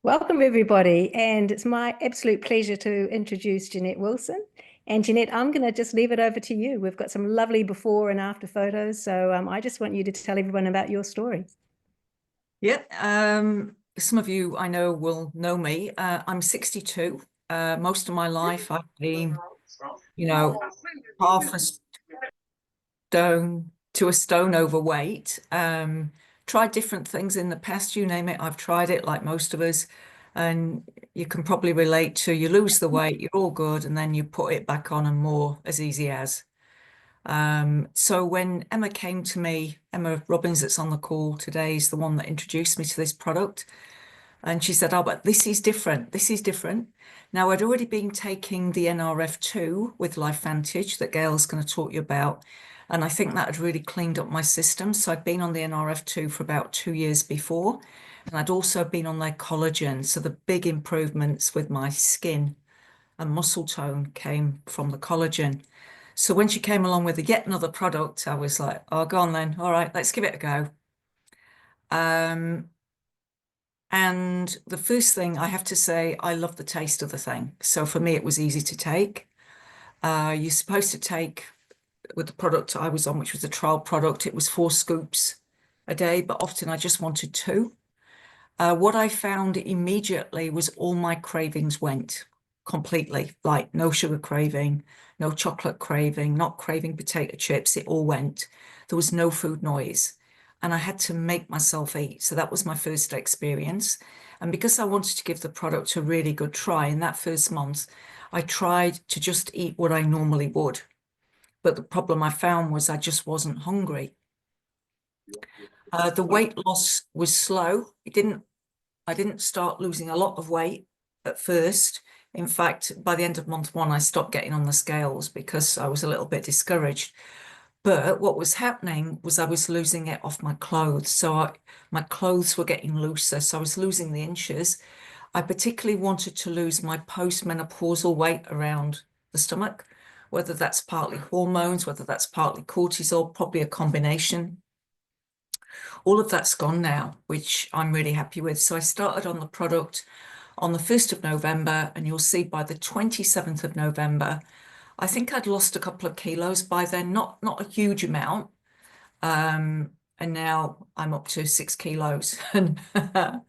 Welcome, everybody. And it's my absolute pleasure to introduce Jeanette Wilson. And Jeanette, I'm going to just leave it over to you. We've got some lovely before and after photos. So I just want you to tell everyone about your story. Yeah, some of you I know will know me. I'm 62. Most of my life I've been, you know, half a stone to a stone overweight. Tried different things in the past, you name it, I've tried it like most of us. And you can probably relate to you lose the weight, you're all good, and then you put it back on and more as easy as. So when Emma came to me, Emma Robbins, that's on the call today, is the one that introduced me to this product. And she said, oh, but this is different. This is different. Now, I'd already been taking the NRF2 with LifeVantage that Gail's going to talk you about. And I think that had really cleaned up my system. So I'd been on the NRF2 for about 2 years before. And I'd also been on their collagen. So the big improvements with my skin and muscle tone came from the collagen. So when she came along with yet another product, I was like, oh, go on then. All right, let's give it a go. And the first thing I have to say, I love the taste of the thing. So for me, it was easy to take. You're supposed to take with the product I was on, which was a trial product, it was 4 scoops a day, but often I just wanted 2. What I found immediately was all my cravings went completely, like no sugar craving, no chocolate craving, not craving potato chips. It all went. There was no food noise. And I had to make myself eat. So that was my first experience. And because I wanted to give the product a really good try in that first month, I tried to just eat what I normally would. But the problem I found was I just wasn't hungry. The weight loss was slow. I didn't start losing a lot of weight at first. In fact, by the end of month 1, I stopped getting on the scales because I was a little bit discouraged. But what was happening was I was losing it off my clothes. So my clothes were getting looser. So I was losing the inches. I particularly wanted to lose my postmenopausal weight around the stomach, whether that's partly hormones, whether that's partly cortisol, probably a combination. All of that's gone now, which I'm really happy with. So I started on the product on the 1st of November, and you'll see by the 27th of November, I think I'd lost a couple of kilos by then, not a huge amount. And now I'm up to 6 kilos. And, my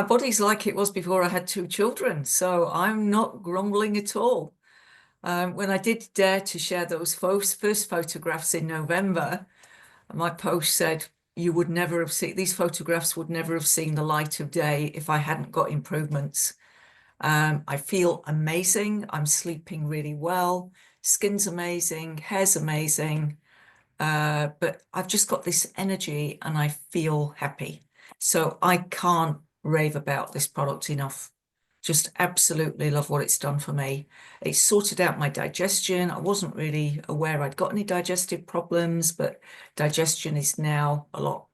body's like it was before I had 2 children. So I'm not grumbling at all. When I did dare to share those first photographs in November, my post said, you would never have seen, these photographs would never have seen the light of day if I hadn't got improvements. I feel amazing. I'm sleeping really well. Skin's amazing. Hair's amazing. But I've just got this energy and I feel happy. So I can't rave about this product enough. Just absolutely love what it's done for me. It's sorted out my digestion. I wasn't really aware I'd got any digestive problems, but digestion is now a lot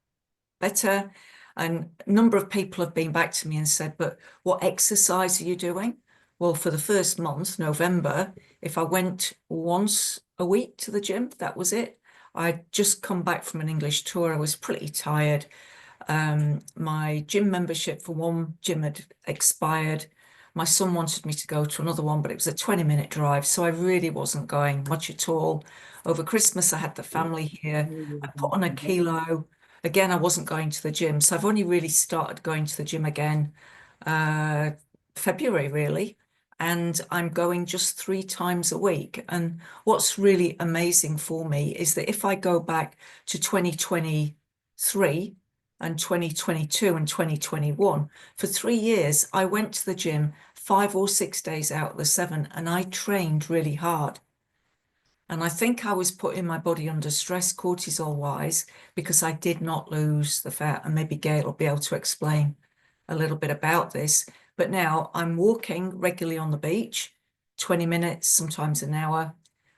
better. And a number of people have been back to me and said, but what exercise are you doing? Well, for the first month, November, if I went once a week to the gym, that was it. I'd just come back from an English tour. I was pretty tired. My gym membership for one gym had expired. My son wanted me to go to another one, but it was a 20-minute drive. So I really wasn't going much at all. Over Christmas, I had the family here. I put on a kilo. Again, I wasn't going to the gym. So I've only really started going to the gym again February, really. And I'm going just 3 times a week. And what's really amazing for me is that if I go back to 2023 and 2022 and 2021, for 3 years, I went to the gym 5 or 6 days out of the 7, and I trained really hard. And I think I was putting my body under stress cortisol wise because I did not lose the fat. And maybe Gail will be able to explain a little bit about this. But now I'm walking regularly on the beach, 20 minutes, sometimes an hour,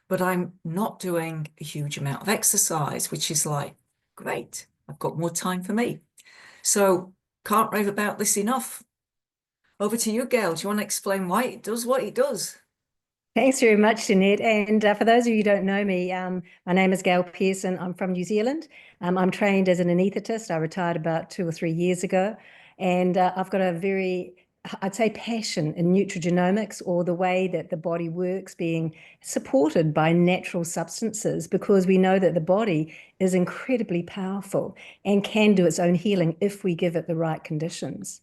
but I'm not doing a huge amount of exercise, which is like, great, I've got more time for me. So can't rave about this enough. Over to you, Gail. Do you want to explain why it does what it does? Thanks very much, Jeanette. And for those of you who don't know me, my name is Gail Pearson. I'm from New Zealand. I'm trained as an anaesthetist. I retired about 2 or 3 years ago. And I've got a very, I'd say, passion in nutrigenomics, or the way that the body works, being supported by natural substances, because we know that the body is incredibly powerful and can do its own healing if we give it the right conditions.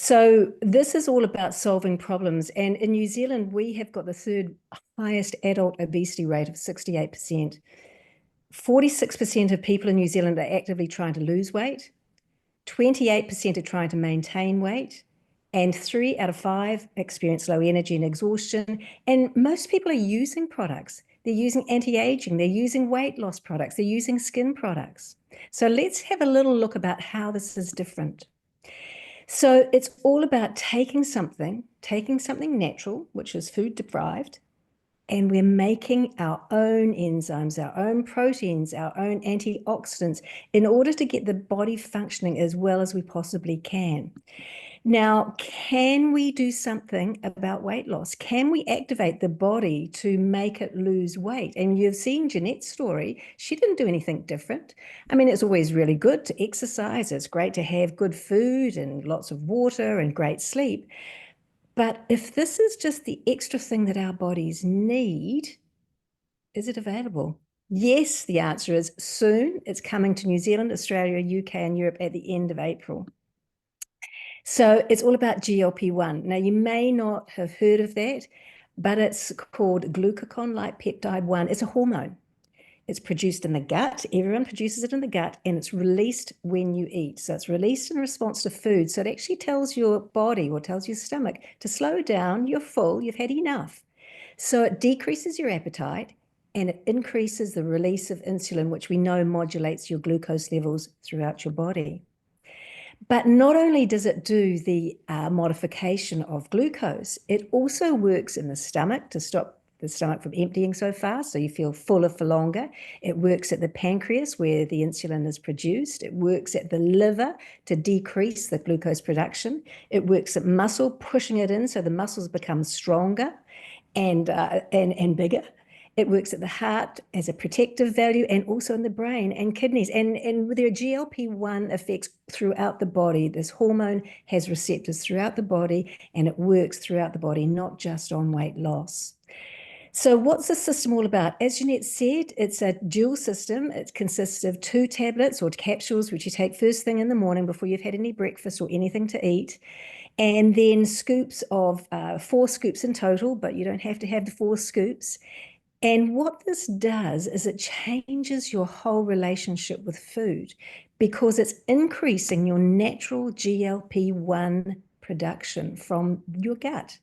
So this is all about solving problems. And in New Zealand, we have got the third highest adult obesity rate of 68%. 46% of people in New Zealand are actively trying to lose weight. 28% are trying to maintain weight. And 3 out of 5 experience low energy and exhaustion. And most people are using products. They're using anti-aging, they're using weight loss products, they're using skin products. So let's have a little look about how this is different. So it's all about taking something natural, which is food deprived, and we're making our own enzymes, our own proteins, our own antioxidants in order to get the body functioning as well as we possibly can. Now, can we do something about weight loss? Can we activate the body to make it lose weight? And you've seen Jeanette's story. She didn't do anything different. I mean, it's always really good to exercise. It's great to have good food and lots of water and great sleep. But if this is just the extra thing that our bodies need, is it available? Yes, the answer is soon. It's coming to New Zealand, Australia, UK, and Europe at the end of April. So it's all about GLP-1. Now, you may not have heard of that, but it's called glucagon-like peptide 1. It's a hormone. It's produced in the gut. Everyone produces it in the gut, and it's released when you eat. So it's released in response to food. So it actually tells your body, or tells your stomach, to slow down. You're full. You've had enough. So it decreases your appetite, and it increases the release of insulin, which we know modulates your glucose levels throughout your body. But not only does it do the modification of glucose, it also works in the stomach to stop the stomach from emptying so fast, so you feel fuller for longer. It works at the pancreas, where the insulin is produced. It works at the liver to decrease the glucose production. It works at muscle, pushing it in so the muscles become stronger and bigger. It works at the heart as a protective value, and also in the brain and kidneys. And there are GLP-1 effects throughout the body. This hormone has receptors throughout the body, and it works throughout the body, not just on weight loss. So what's the system all about? As Jeanette said, it's a dual system. It consists of 2 tablets or capsules, which you take first thing in the morning before you've had any breakfast or anything to eat. And then scoops of 4 scoops in total, but you don't have to have the 4 scoops. And what this does is it changes your whole relationship with food, because it's increasing your natural GLP-1 production from your gut.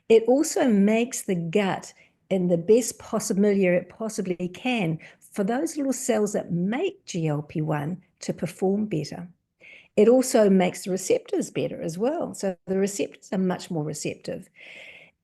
It also makes the gut in the best possible milieu it possibly can for those little cells that make GLP-1 to perform better. It also makes the receptors better as well. So the receptors are much more receptive.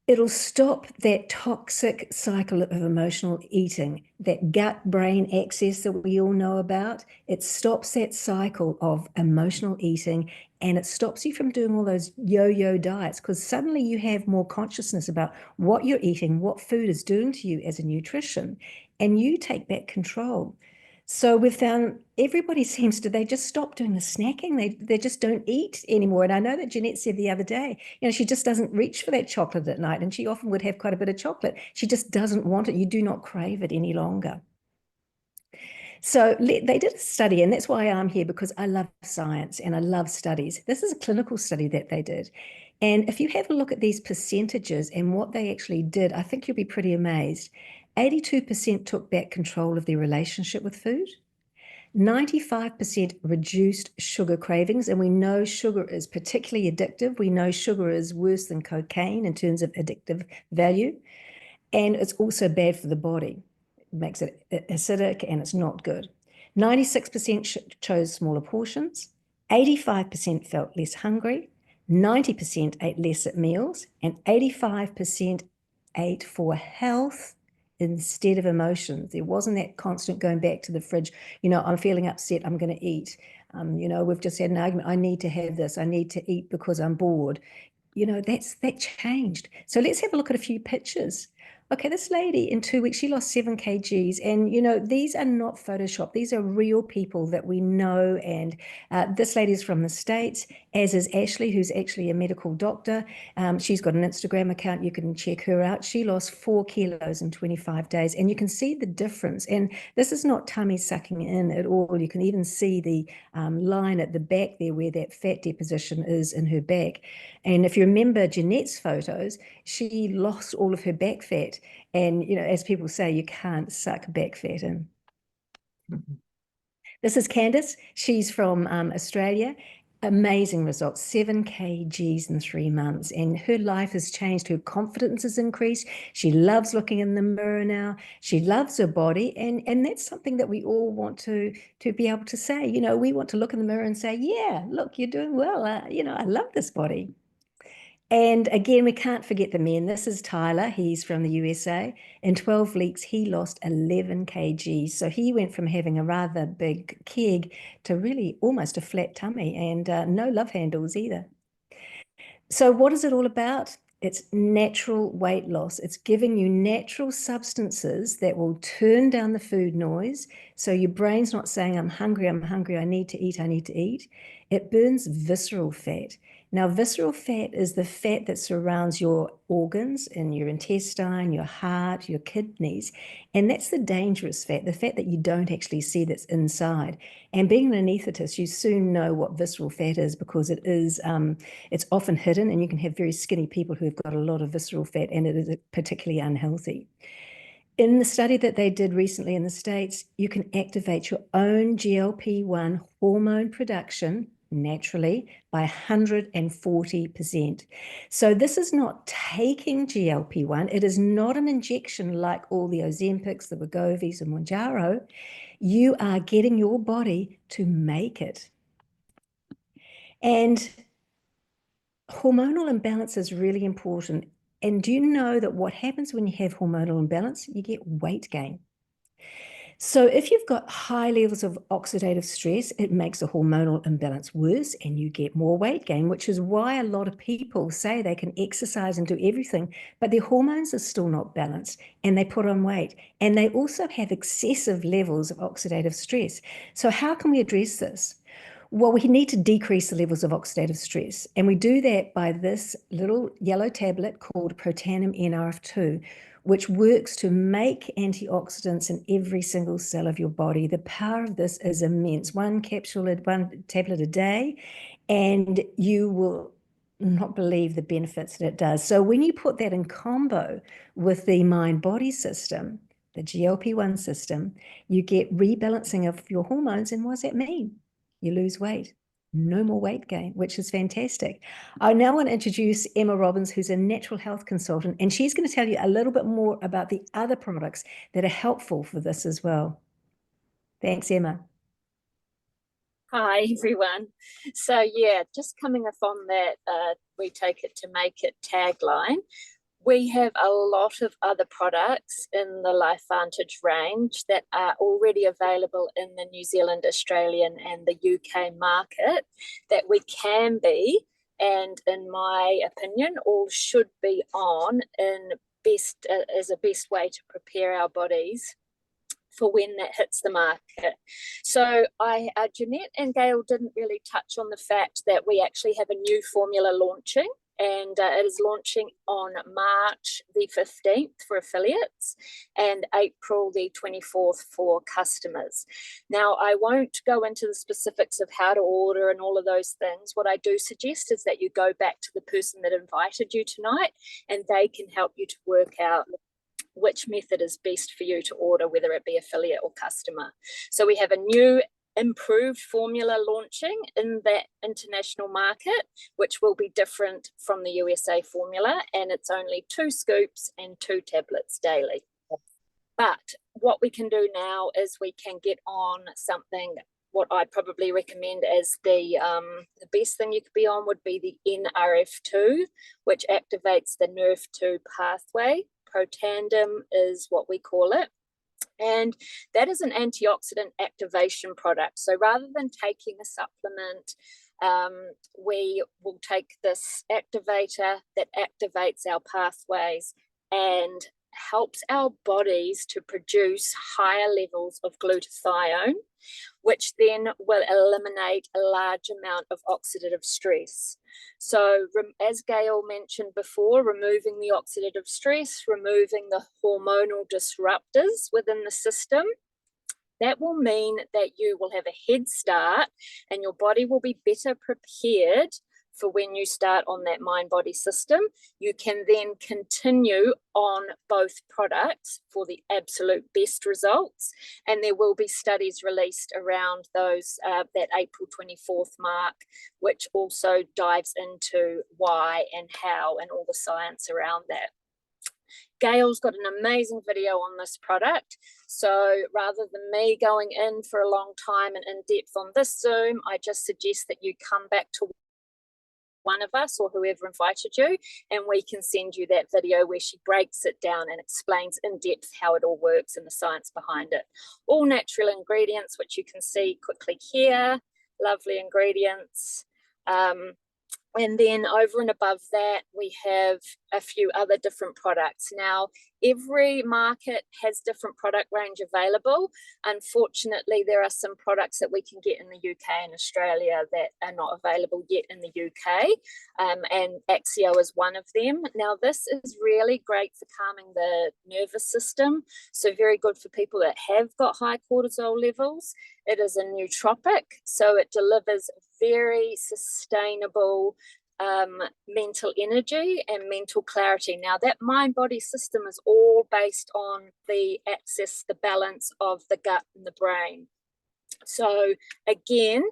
It'll stop that toxic cycle of emotional eating, that gut-brain axis that we all know about. It stops that cycle of emotional eating, and it stops you from doing all those yo-yo diets, because suddenly you have more consciousness about what you're eating, what food is doing to you as a nutrition, and you take back control. So we've found everybody seems to, they just stop doing the snacking. They just don't eat anymore. And I know that Jeanette said the other day, she just doesn't reach for that chocolate at night. And she often would have quite a bit of chocolate. She just doesn't want it. You do not crave it any longer. So they did a study, and that's why I'm here, because I love science and I love studies. This is a clinical study that they did. And if you have a look at these percentages and what they actually did, I think you'll be pretty amazed. 82% took back control of their relationship with food. 95% reduced sugar cravings, and we know sugar is particularly addictive. We know sugar is worse than cocaine in terms of addictive value, and it's also bad for the body. It makes it acidic, and it's not good. 96% chose smaller portions. 85% felt less hungry. 90% ate less at meals, and 85% ate for health instead of emotions. There wasn't that constant going back to the fridge. I'm feeling upset, I'm going to eat. We've just had an argument. I need to have this. I need to eat because I'm bored. That changed. So let's have a look at a few pictures Okay, this lady in 2 weeks, she lost 7 kgs. And, you know, these are not Photoshop. These are real people that we know. And this lady is from the States, as is Ashley, who's actually a medical doctor. She's got an Instagram account. You can check her out. She lost 4 kilos in 25 days. And you can see the difference. And this is not tummy sucking in at all. You can even see the line at the back there where that fat deposition is in her back. And if you remember Jeanette's photos, she lost all of her back fat. And, you know, as people say, you can't suck back fat in. This is Candice. She's from Australia. Amazing results, 7 kgs in 3 months. And her life has changed. Her confidence has increased. She loves looking in the mirror now. She loves her body. And that's something that we all want to be able to say. You know, we want to look in the mirror and say, yeah, look, you're doing well. You know, I love this body. And again, we can't forget the men. This is Tyler. He's from the USA. In 12 weeks, he lost 11 kgs. So he went from having a rather big keg to really almost a flat tummy and no love handles either. So what is it all about? It's natural weight loss. It's giving you natural substances that will turn down the food noise. So your brain's not saying, I'm hungry, I need to eat, I need to eat. It burns visceral fat. Now, visceral fat is the fat that surrounds your organs in your intestine, your heart, your kidneys. And that's the dangerous fat, the fat that you don't actually see that's inside. And being an anaesthetist, you soon know what visceral fat is because it is it's often hidden, and you can have very skinny people who have got a lot of visceral fat, and it is particularly unhealthy. In the study that they did recently in the States, you can activate your own GLP-1 hormone production naturally by 140%. So this is not taking GLP-1. It is not an injection like all the Ozempics, the Wegovy's and Mounjaro. You are getting your body to make it. And hormonal imbalance is really important. And do you know that what happens when you have hormonal imbalance? You get weight gain. So if you've got high levels of oxidative stress, it makes the hormonal imbalance worse and you get more weight gain, which is why a lot of people say they can exercise and do everything, but their hormones are still not balanced and they put on weight. And they also have excessive levels of oxidative stress. So how can we address this? Well, we need to decrease the levels of oxidative stress. And we do that by this little yellow tablet called Protandim NRF2, which works to make antioxidants in every single cell of your body. The power of this is immense. One tablet a day, and you will not believe the benefits that it does. So when you put that in combo with the mind-body system, the GLP-1 system, you get rebalancing of your hormones. And what does that mean? You lose weight, no more weight gain, which is fantastic. I now want to introduce Emma Robbins, who's a natural health consultant, and she's going to tell you a little bit more about the other products that are helpful for this as well. Thanks, Emma. Hi, everyone. So yeah, just coming up on that, we take it to make it tagline. We have a lot of other products in the LifeVantage range that are already available in the New Zealand, Australian and the UK market that we can be, and in my opinion, all should be on in best as a best way to prepare our bodies for when that hits the market. So Jeanette and Gail didn't really touch on the fact that we actually have a new formula launching, and it is launching on March the 15th for affiliates and April the 24th for customers. Now, I won't go into the specifics of how to order and all of those things. What I do suggest is that you go back to the person that invited you tonight, and they can help you to work out which method is best for you to order, whether it be affiliate or customer. So we have a new improved formula launching in that international market, which will be different from the USA formula, and it's only 2 scoops and 2 tablets daily. But what we can do now is we can get on something, what I'd probably recommend as the best thing you could be on would be the NRF2, which activates the NRF2 pathway. Protandim is what we call it. And that is an antioxidant activation product. So rather than taking a supplement, we will take this activator that activates our pathways and helps our bodies to produce higher levels of glutathione, which then will eliminate a large amount of oxidative stress. So as Gail mentioned before, removing the oxidative stress, removing the hormonal disruptors within the system, that will mean that you will have a head start and your body will be better prepared for when you start on that mind-body system. You can then continue on both products for the absolute best results. And there will be studies released around those, that April 24th mark, which also dives into why and how and all the science around that. Gail's got an amazing video on this product. So rather than me going in for a long time and in depth on this Zoom, I just suggest that you come back to one of us or whoever invited you, and we can send you that video where she breaks it down and explains in depth how it all works and the science behind it. All natural ingredients, which you can see quickly here, lovely ingredients. And then over and above that, we have a few other different products. Now, every market has different product range available. Unfortunately, there are some products that we can get in the UK and Australia that are not available yet in the UK, and Axio is one of them. Now, this is really great for calming the nervous system, so very good for people that have got high cortisol levels. It is a nootropic, so it delivers very sustainable mental energy and mental clarity. Now, that mind-body system is all based on the axis, the balance of the gut and the brain. So again,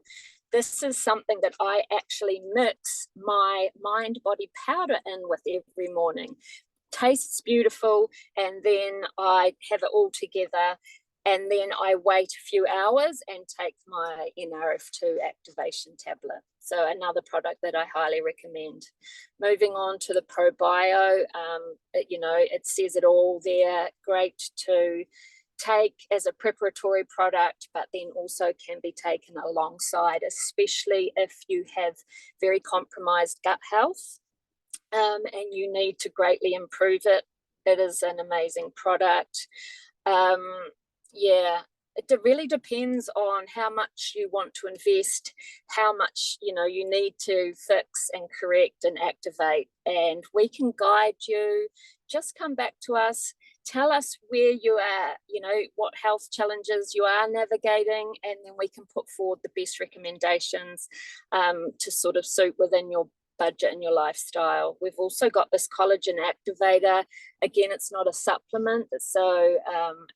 this is something that I actually mix my mind-body powder in with every morning. Tastes beautiful, and then I have it all together. And then I wait a few hours and take my NRF2 activation tablet. So another product that I highly recommend. Moving on to the ProBio, it says it all there. Great to take as a preparatory product, but then also can be taken alongside, especially if you have very compromised gut health and you need to greatly improve it. It is an amazing product. Yeah, it really depends on how much you want to invest, how much you need to fix and correct and activate, and we can guide you. Just come back to us, tell us where you are, what health challenges you are navigating, and then we can put forward the best recommendations to sort of suit within your budget and your lifestyle. We've also got this collagen activator. Again, it's not a supplement, so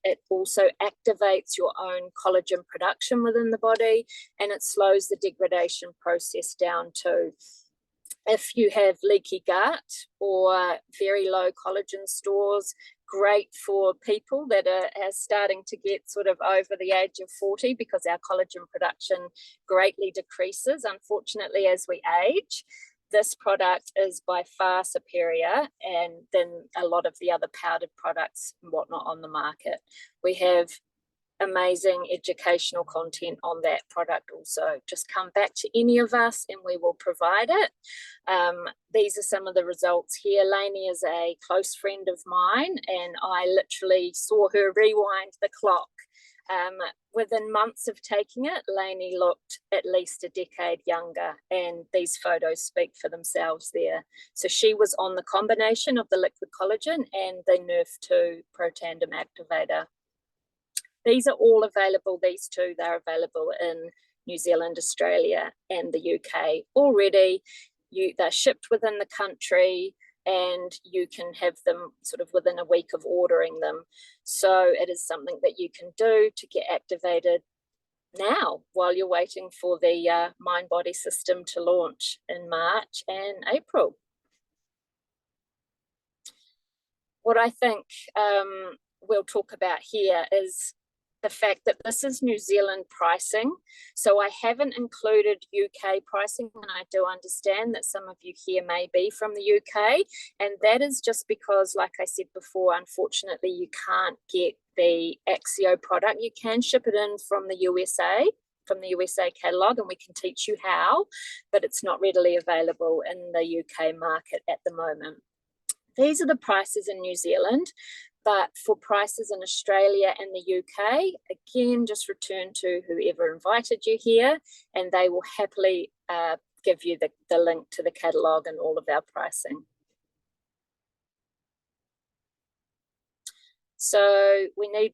it also activates your own collagen production within the body, and it slows the degradation process down too. If you have leaky gut or very low collagen stores, great for people that are starting to get sort of over the age of 40, because our collagen production greatly decreases, unfortunately, as we age. This product is by far superior than a lot of the other powdered products and whatnot on the market. We have amazing educational content on that product also. Just come back to any of us and we will provide it. These are some of the results here. Lainey is a close friend of mine, and I literally saw her rewind the clock. Within months of taking it, Lainey looked at least a decade younger, and these photos speak for themselves there. So she was on the combination of the liquid collagen and the NRF2 Protandim activator. These are all available, these two, they're available in New Zealand, Australia, and the UK already. They're shipped within the country, and you can have them sort of within a week of ordering them. So it is something that you can do to get activated now while you're waiting for the mind-body system to launch in March and April. What I think we'll talk about here is the fact that this is New Zealand pricing. So I haven't included UK pricing, and I do understand that some of you here may be from the UK, and that is just because, like I said before, unfortunately you can't get the Axio product. You can ship it in from the USA catalogue, and we can teach you how, but it's not readily available in the UK market at the moment. These are the prices in New Zealand. But for prices in Australia and the UK, again, just return to whoever invited you here, and they will happily give you the link to the catalogue and all of our pricing. So we need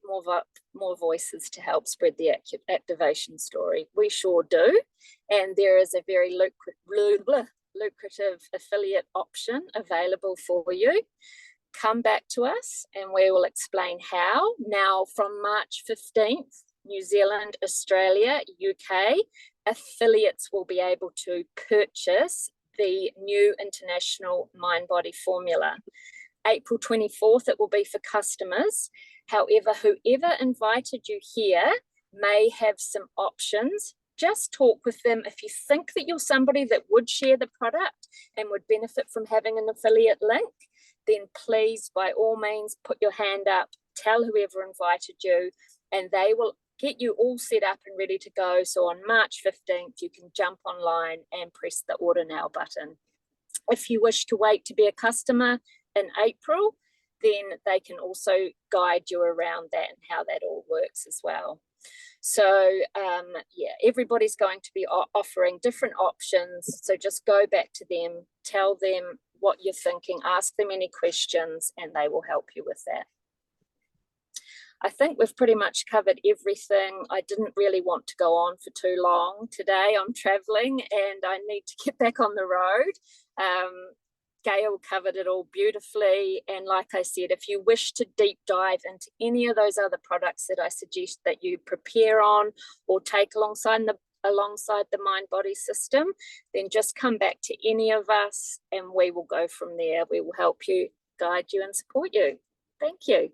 more voices to help spread the activation story. We sure do. And there is a very lucrative affiliate option available for you. Come back to us and we will explain how. Now, from March 15th, New Zealand, Australia, UK, affiliates will be able to purchase the new international mind-body formula. April 24th, it will be for customers. However, whoever invited you here may have some options. Just talk with them. If you think that you're somebody that would share the product and would benefit from having an affiliate link, then please, by all means, put your hand up, tell whoever invited you, and they will get you all set up and ready to go. So on March 15th, you can jump online and press the order now button. If you wish to wait to be a customer in April, then they can also guide you around that and how that all works as well. So yeah, everybody's going to be offering different options. So just go back to them, tell them what you're thinking, ask them any questions, and they will help you with that. I think we've pretty much covered everything. I didn't really want to go on for too long today. I'm traveling and I need to get back on the road. Gail covered it all beautifully. And like I said, if you wish to deep dive into any of those other products that I suggest that you prepare on or take alongside the mind-body system, then just come back to any of us and we will go from there. We will help you, guide you and support you. Thank you.